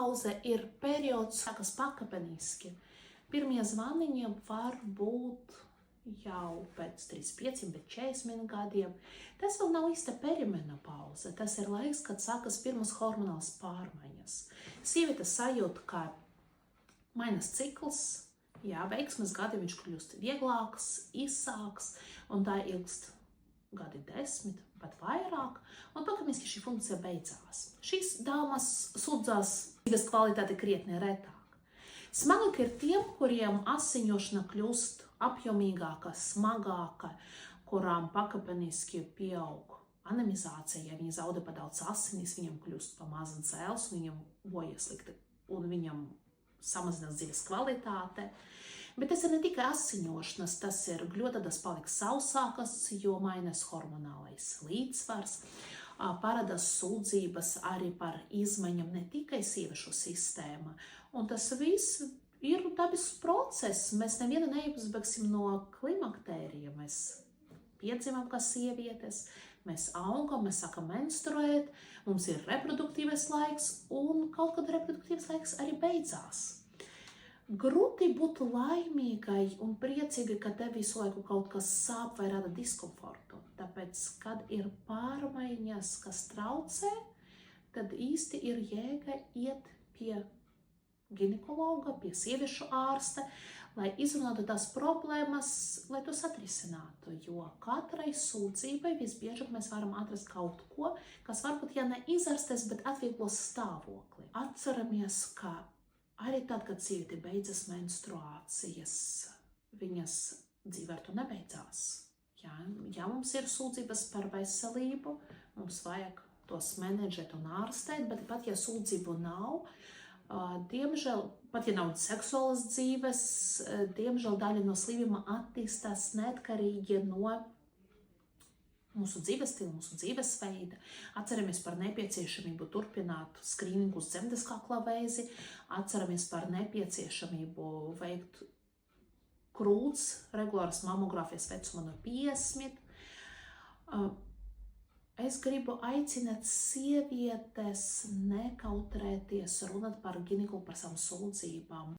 menopauze ir periods, kas pakāpeniski. Pirmie zvaniņi var būt jau pēc 35, bet 40 gadiem. Tas vēl nav īsta perimenopauze. Tas ir laiks, kad sākas pirmas hormonālas pārmaiņas. Sieviete sajūt, ka mainas cikls, veiksmes gadi viņš kļūst vieglāks, īsāks, un tā ilgst gadi 10, pat vairāk, un pakāpeniski šī funkcija beidzās. Šīs dāmas sūdzās dzīves kvalitāte krietni retāk. Smagāk ir tiem, kuriem asiņošana kļūst apjomīgāka, smagāka, kurām pakāpeniski pieaug anemizācija, ja viņi zaudē pa daudz asinis, viņam kļūst pa maz dzēls, viņam bojas slikti, un viņam samazinās dzīves kvalitāte. Bet tas ir ne tikai asiņošanas, tas ir gļodadas paliks sausākas, jo mainās hormonālais līdzsvars, parādās sūdzības arī par izmaiņām ne tikai sieviešu sistēma. Un tas viss ir dabisks process. Mēs nevienu neizbēgsim no klimakterija. Mēs piedzimam kā sievietes, mēs augam, mēs sākam menstruēt, mums ir reproduktīvais laiks, un kaut kad reproduktīvais laiks arī beidzās. Grūti būt laimīgai un priecīgai, ka tev visu laiku kaut kas sāp vai rada diskomfortu. Tāpēc, kad ir pārmaiņas, kas traucē, tad īsti ir jēga iet pie ginekologa, pie sieviešu ārsta, lai izrunātu tās problēmas, lai tos atrisinātu. Jo katrai sūdzībai visbiežāk mēs varam atrast kaut ko, kas varbūt neizārstēs, bet atvieglos stāvokli. Atceramies, ka arī tad, kad sieviete beidzas menstruācijas, viņas dzīve ar to nebeidzās. Ja mums ir sūdzības par veselību, mums vajag tos menedžēt un ārstēt, bet pat ja sūdzību nav, diemžēl, pat ja nav seksuālas dzīves, diemžēl daļa no slimībām attīstās neatkarīgi no mūsu dzīves stila, mūsu dzīvesveida. Atceramies par nepieciešamību turpināt skrīningu uz dzemdes kakla vēzi, atceramies par nepieciešamību veikt krūts, regulāras mamogrāfijas vecuma no 50. Es gribu aicināt sievietes nekautrēties runāt par ginekologu par savām sūdzībām.